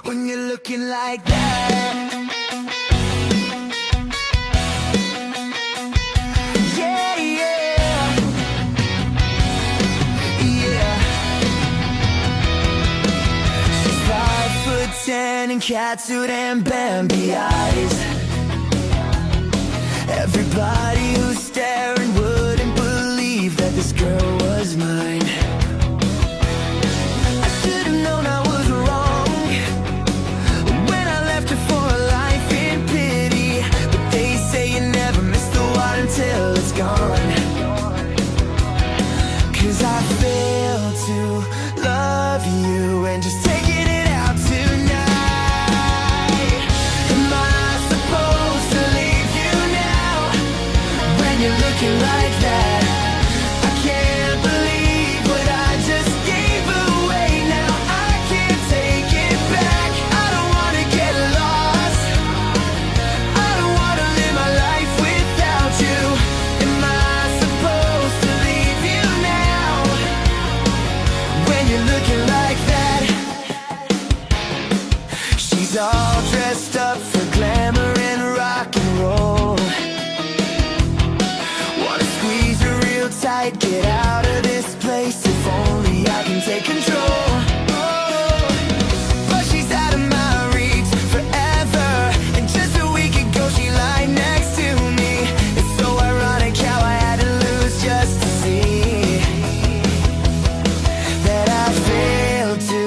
when you're looking like that. Yeah, yeah, yeah. She's 5'10" and catsuit and Bambi eyes. Everybody who's staring wouldn't believe that this girl was mine. I should've known I was wrong when I left her for a life in pity. But they say you never miss the one until it's gone. 'Cause I failed to love you and just taking it out tonight. Am I supposed to leave you now when you're looking like that? I can't believe what I just gave away. Now I can't take it back. I don't wanna get lost. I don't wanna live my life without you. Am I supposed to leave you now when you're looking like that? She's all dressed up for glamour and rock and roll. Wanna squeeze her real tight, get out of this place. If only I can take control. Oh, but she's out of my reach forever. And just a week ago she lied next to me. It's so ironic how I had to lose just to see that I failed to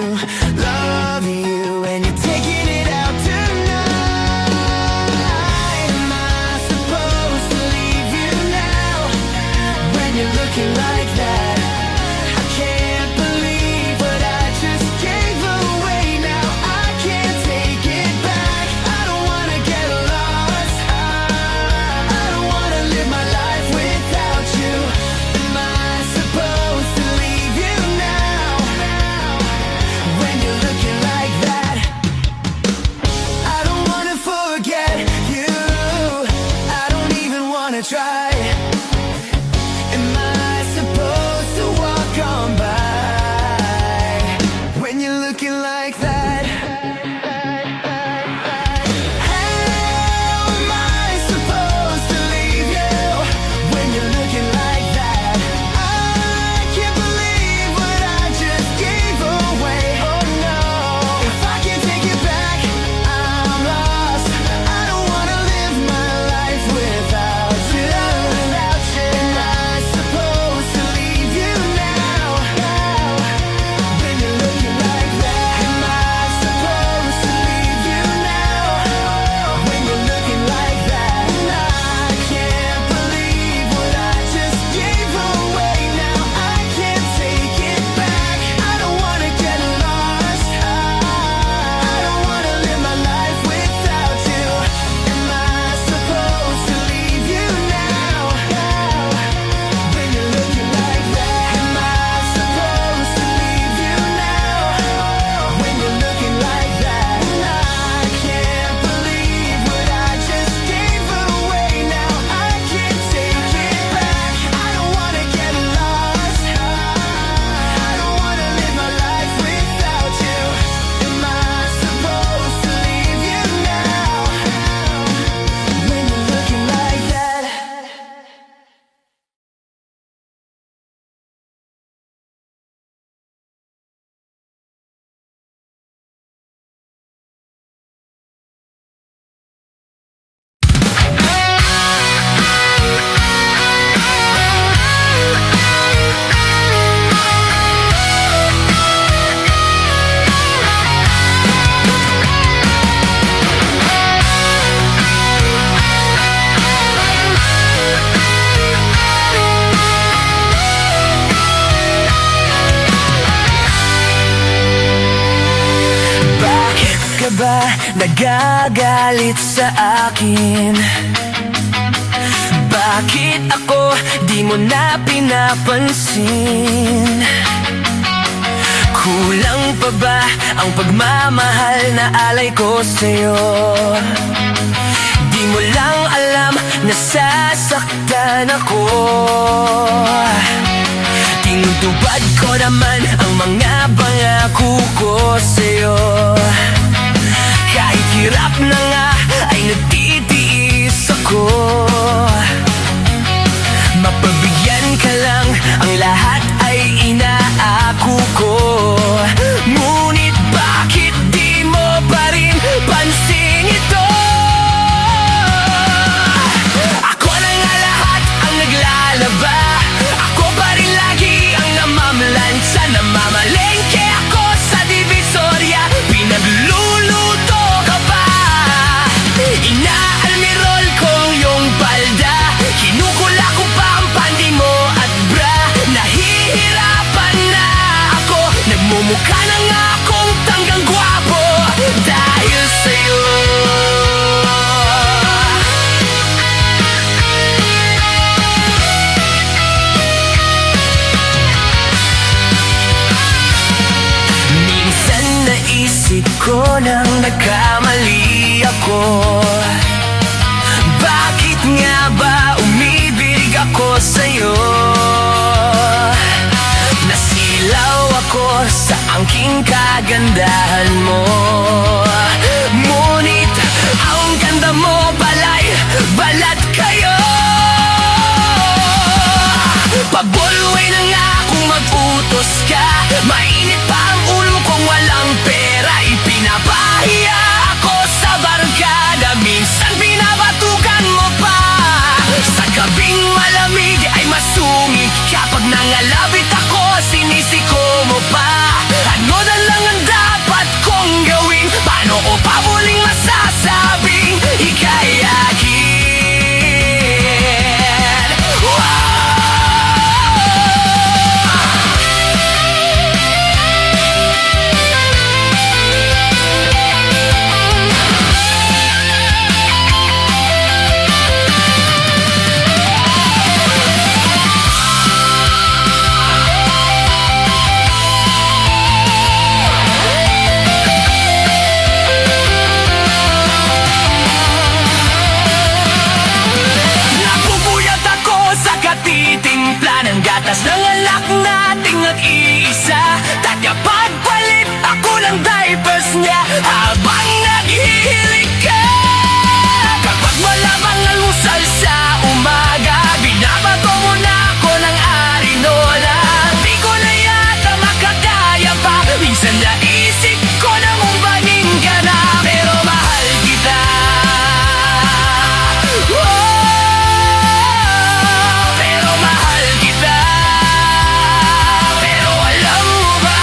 love you, and you're taking it out tonight. Am I supposed to leave you now when you're looking like that? I can't believe what I just gave away. Now I can't take it back. I don't wanna get lost. I don't wanna live my life without you. Am I supposed to leave you now when you're looking like that? I don't wanna forget you. I don't even wanna try. Am I supposed to walk on by when you're looking like that? How am I supposed to leave you when you're looking like that? I can't believe what I just gave away. Oh no, if I can't take it back, I'm lost. I don't wanna live my life without you. Am I supposed to leave you now when you're looking like that? Am I supposed to leave you now when you're looking like that? I can't believe what I just gave away. Now I can't take it back. I don't wanna get lost. I don't wanna live my life without you. Am I supposed to leave you now when you're looking like that? Am I supposed to leave you now when you're looking like that? I can't believe what I just gave away. Now I can't take it back. I don't wanna get lost. I don't wanna live my life without you. Am I supposed to leave you now when you're looking like that? Bakit ka ba nagagalit sa akin? Bakit ako di mo na pinapansin? Kulang pa ba ang pagmamahal na alay ko sa'yo? Di mo lang alam nasasaktan ako. Tinutupad ko naman ang mga pangako ko sa'yo. kagandahan mo. Ngunit ang ganda mo pala'y balat kayo. Pag-Bolway na nga kung mag-utos ka, mainit pa ang ulo kung walang pera. Ipinapahiya ako sa barkada, minsan binabatukan mo pa. Sa gabing malamig ay masungit kapag nangalapit ako, sinisiko mo pa. Ano na lang ang dapat kong gawin? Paano ko pa muling masasabing ika'y akin? Napupuyat ako sa katitimpla ng gatas ng alak nating nag-iisa. Tatya pagpalit ako ng diapers niya habang naghihilig ka. Kapag wala bang almusal sa umaga, binabato mo na ako ng arinola. Di ko na yata makakaya pa, minsan naisip ko na umbangin ka na. Pero mahal kita. Pero mahal kita. Pero alam mo ba,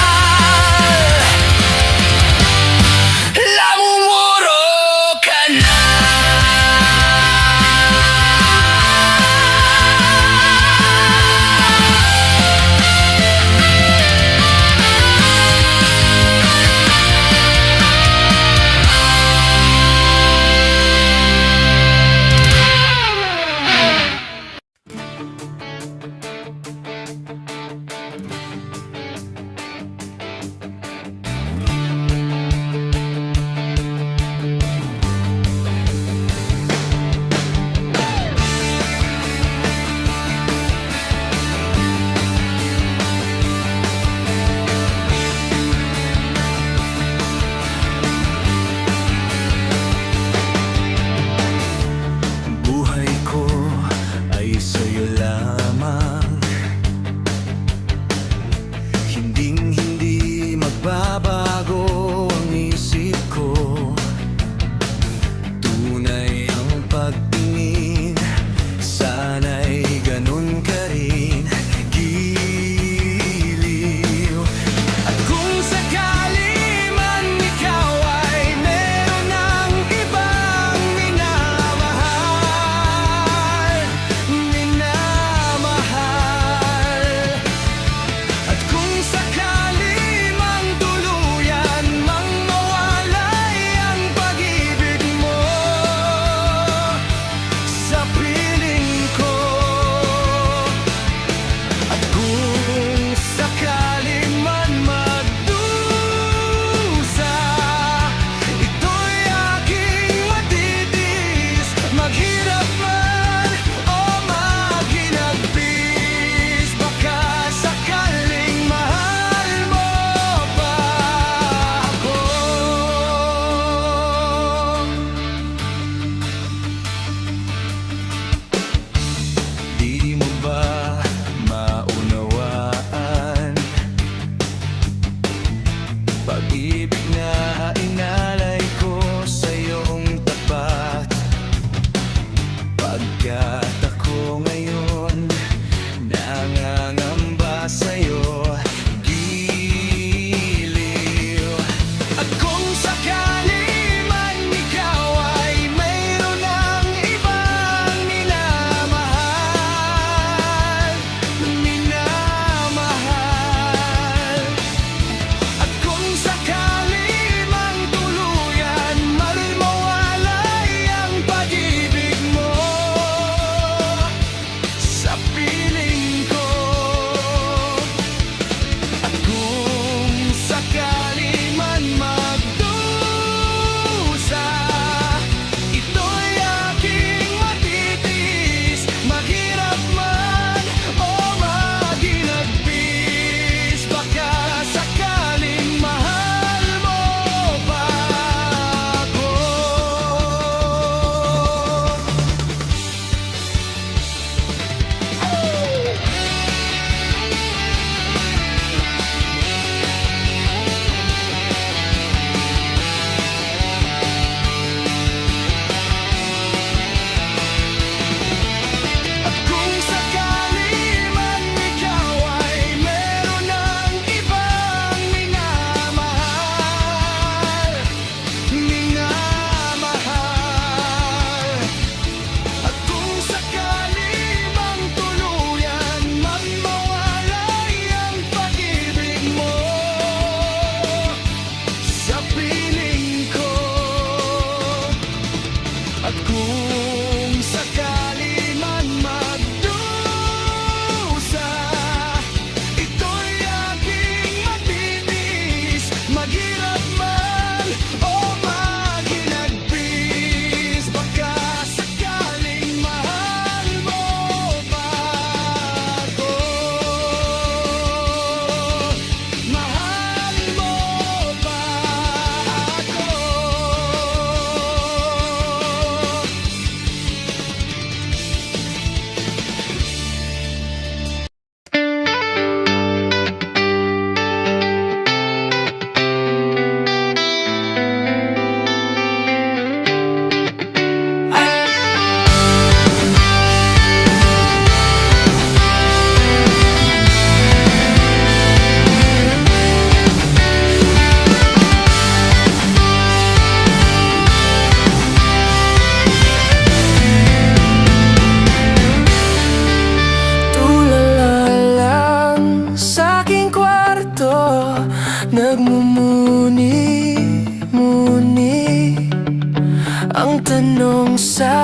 tanong sa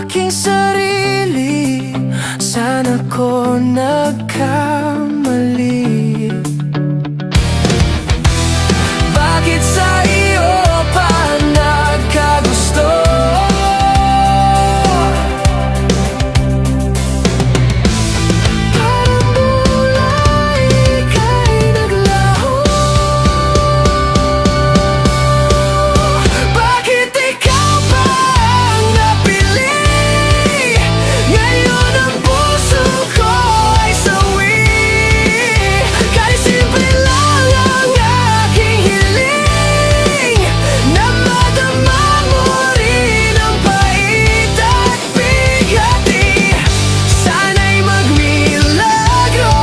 aking sarili, saan ako nagkamali? Bakit sa iyo pa nagkagusto? Parang mulay ika'y naglaho. Bakit ikaw pa ang napili? Ngayon ang puso ko ay sawi. Kahit simple lang ang aking hiling, na madama mo rin ang pait at bigati. Sana'y magmilagro,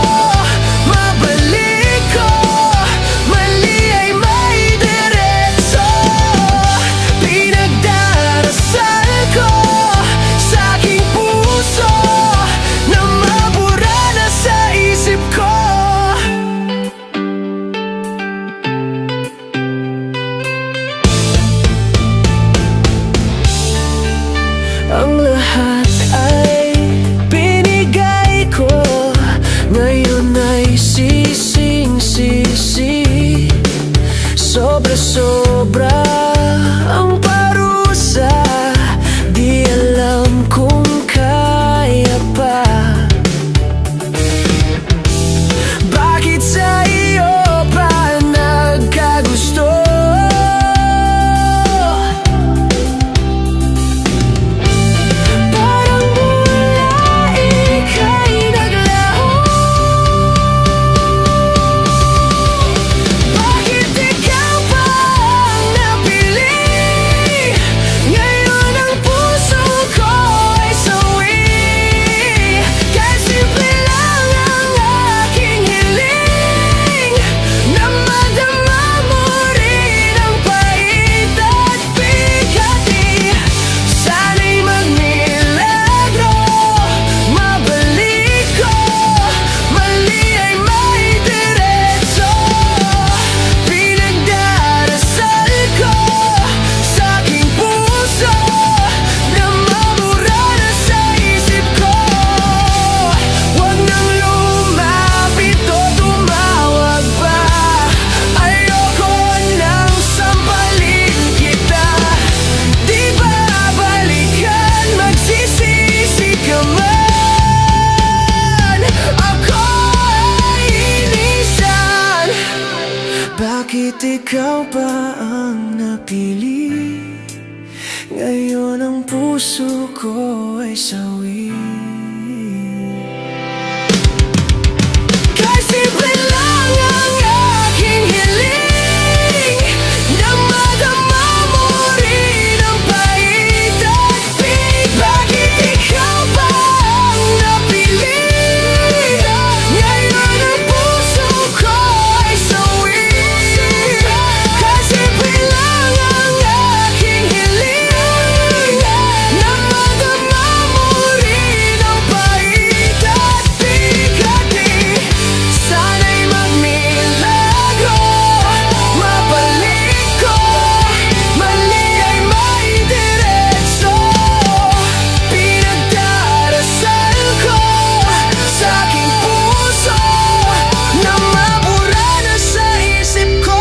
mabalik ko. Mali ay may diretso. Pinagdarasal ko sa aking puso, na mabura na sa isip ko. Ang lahat ay binigay ko, ngayon ay sising-sisi. Sobra-sobra ang parusa, di alam kung kaya pa. Bakit sa iyo pa nagkagusto? Parang mula ika'y naglaho. Bakit ikaw pa ang napili? Ngayon ang puso ko ay sawi. Kahit simple lang ang aking hiling, na madama mo rin ang pait at bigati. Sana'y magmilagro, mabalik ko. Mali ay may diretso. Pinagdarasal ko sa aking puso, na mabura na sa isip ko. Huwag nang lumapit o tumawag pa. Ayoko nang sampalin kita. Di ba balikan, magsisisi ka man. Ako ay inisan. Bakit ikaw pa ang napili? Ngayon ang puso ko ay sawi. Kahit simple lang ang aking hiling, na madama mo rin ang pait at big. Bakit ikaw pa ang napili? Ngayon ang puso ko ay sawi. Kahit simple lang ang aking hiling, na madama mo rin ang pait at bigati. Sana'y magmilagro, mabalik ko. Mali ay may diretso. Pinagdarasal ko sa aking puso, na mabura na sa isip ko.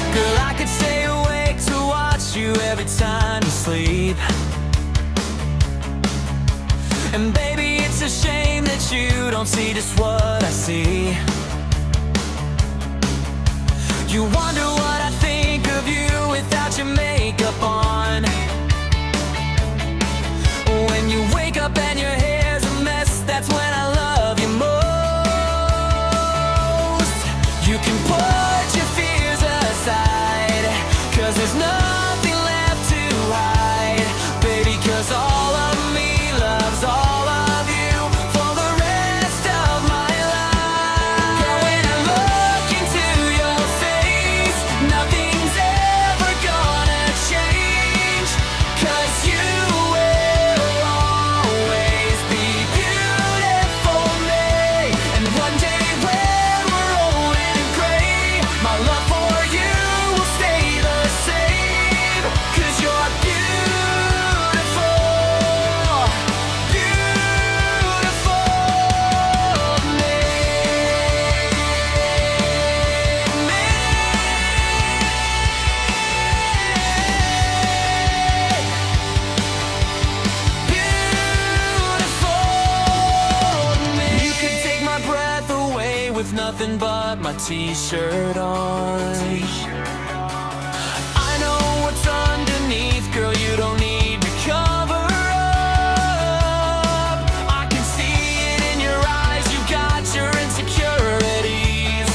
Girl, I could stay awake to watch you every time you sleep. And baby, it's a shame that you don't see just what I see. You wonder what I think of you without your makeup on. When you wake up and your hair's a mess, that's when I love you most. You can put your fears aside, 'cause there's nothing left to hide. Baby, 'cause all of me loves all of you for the rest nothing but my t-shirt on. I know what's underneath, girl, you don't need to cover up. I can see it in your eyes, you got your insecurities.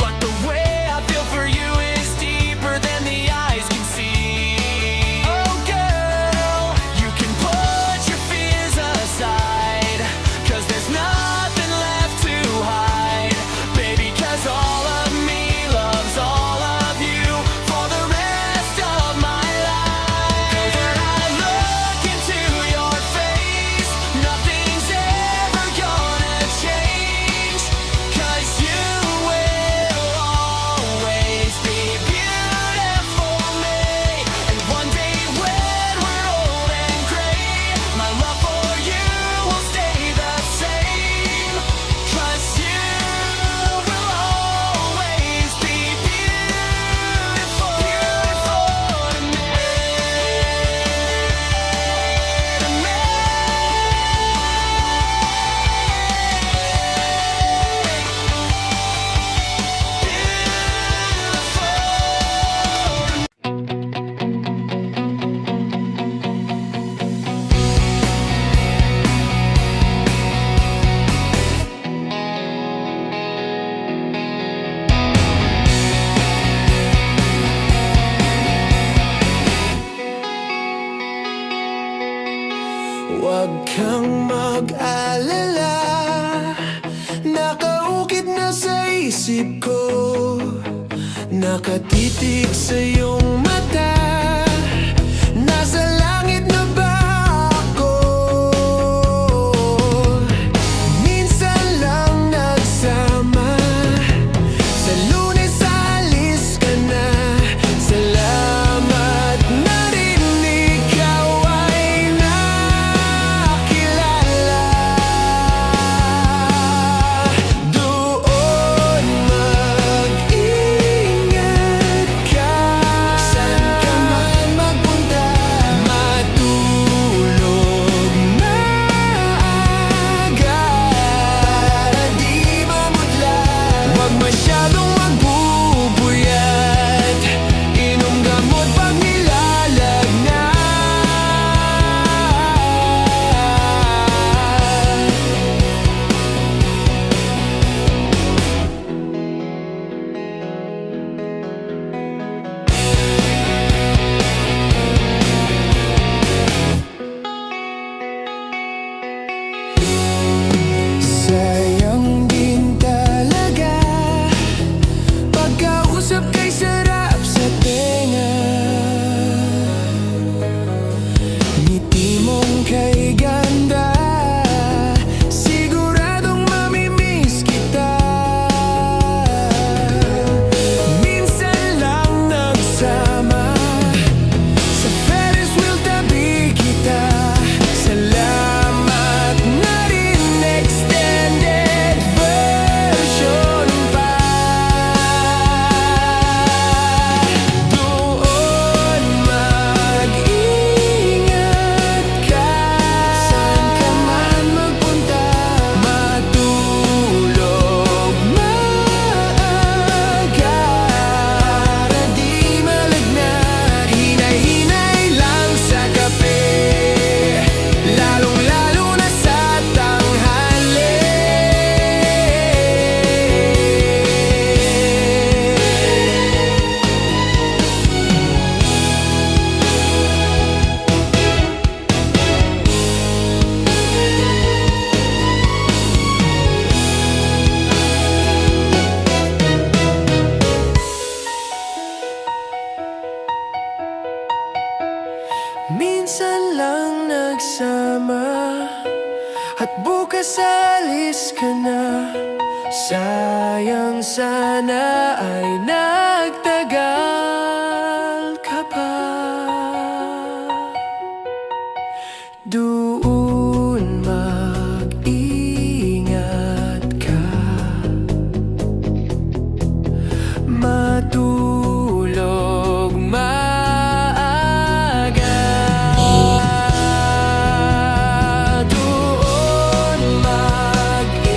But the way I feel for you is deeper than the eyes can see. Oh girl, you can put your fears aside, 'cause there's nothing left to hide. Baby, 'cause all of me loves all of you for the rest of my life. When I look into your face, nothing's ever gonna change, 'cause you will always be beautiful me. And one day when we're old and gray, my love for you will stay the same, 'cause you will always be beautiful, beautiful to me, to me. Beautiful. Huwag kang mag-alala, nakaukit na sa isip ko, nakatitig sa iyong mata. Nasa langit na ba ako? Minsan lang nagsama, sa Lunes alis ka na. Salamat na rin ikaw ay nakilala. Doon mag-ingat ka, saan ka man magpunta. Matulog maaga para di mamutla. Huwag masyadong magbubuyat, inom gamot pag nilalagnat. Sayang din talaga, pagkausap kay sarap sa tenga. Ngiti mong kay ganda, siguradong mamimiss kita. Minsan lang nagsama, sa Ferris wheel tabi kita. Salamat na rin, extended version pa. Doon mag-ingat ka, saan ka man magpunta. Matulog maaga para di malagnat. Hinay-hinay lang sa kape, lalong-lalo na sa tanghali. Minsan lang nagsama, at bukas alis ka na. Sayang sana ay nagtagal ka pa. Doon mag-ingat ka, matulog maaga. Doon mag-ingat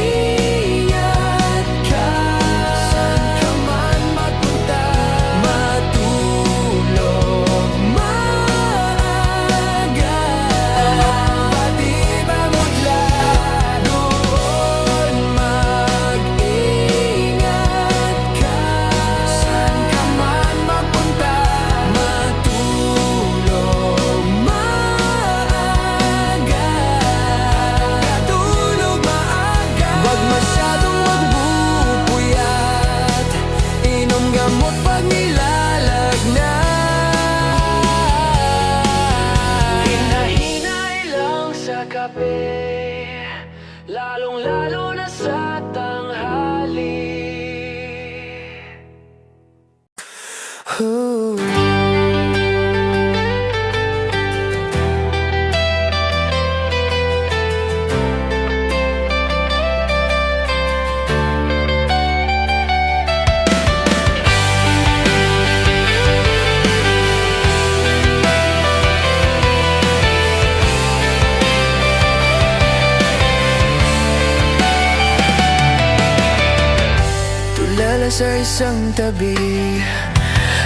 sa isang tabi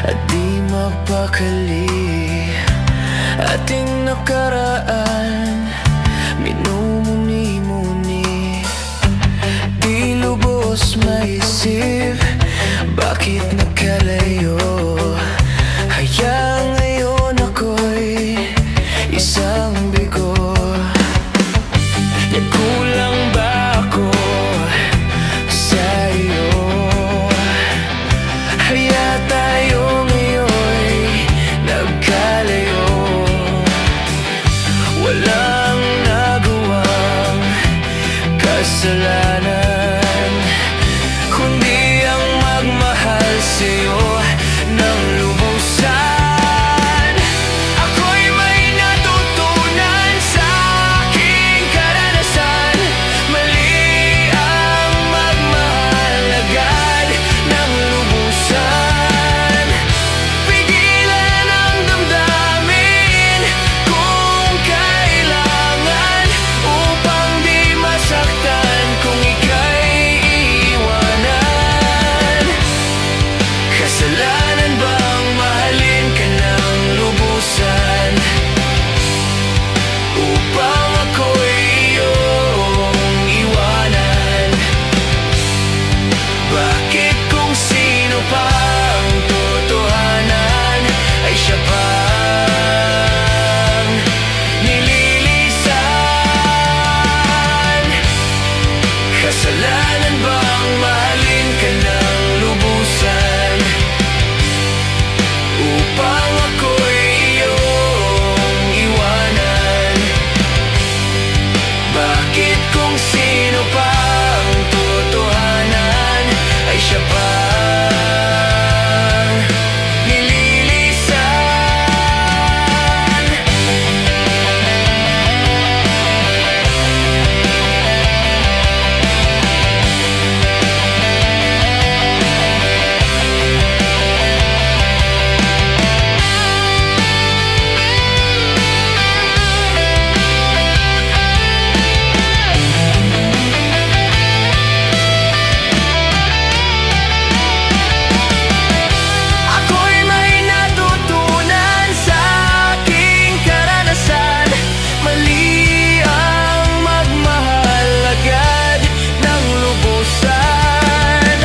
at di mapakali. Ating nakaraan minumuni-muni, di lubos maisip bakit nagkalayo. Hayang ngayon ako'y isang bigo. Nagkulang ba ako sa iyo? Kaya tayo ngayon'y nagkalayo. Walang nagawang kasalanan kundi ang magmahal sa'yo ng lubusan. Ako'y may natutunan sa aking karanasan. Mali ang magmahal agad ng lubusan. Pigilan ang damdamin kung kailangan upang di masaktan kung ika'y iiwanan. Kasalanan bang mahalin ka ng lubusan upang ako'y iyong iwanan? Bakit kung sino pa ang totohanan ay siya pang nililisan? Kasalanan bang mahalin ka ng lubusan upang ako'y iyong iwanan? Bakit kung sino pa ang totohanan ay siya pang nililisan? Ako'y may natutunan sa aking karanasan. Mali ang magmahal agad ng lubusan.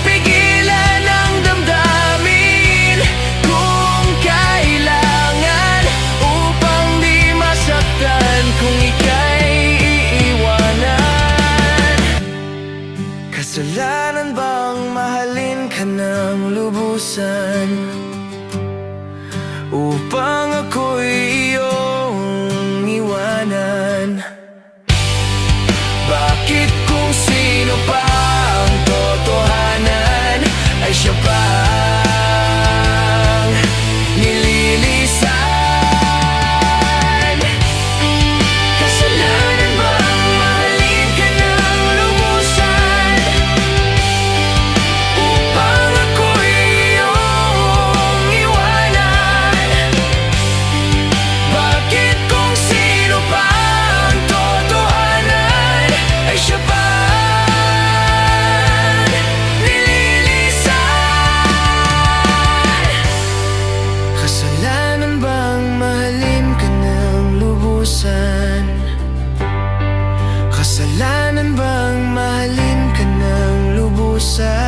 Pigilan ang damdamin kung kailangan upang di masaktan kung ika'y iiwanan. Kasalanan bang mahalin ka ng lubusan upang ako'y iyong iwanan? Bakit kung sino pa ang totohanan ay siya pang nililisan? Kasalanan bang mahalin ka ng lubusan upang ako'y iyong iwanan? Bakit kung sino pa ang totohanan ay siya pang nililisan? Kasalanan bang mahalin ka ng lubusan? Kasalanan bang mahalin ka ng lubusan?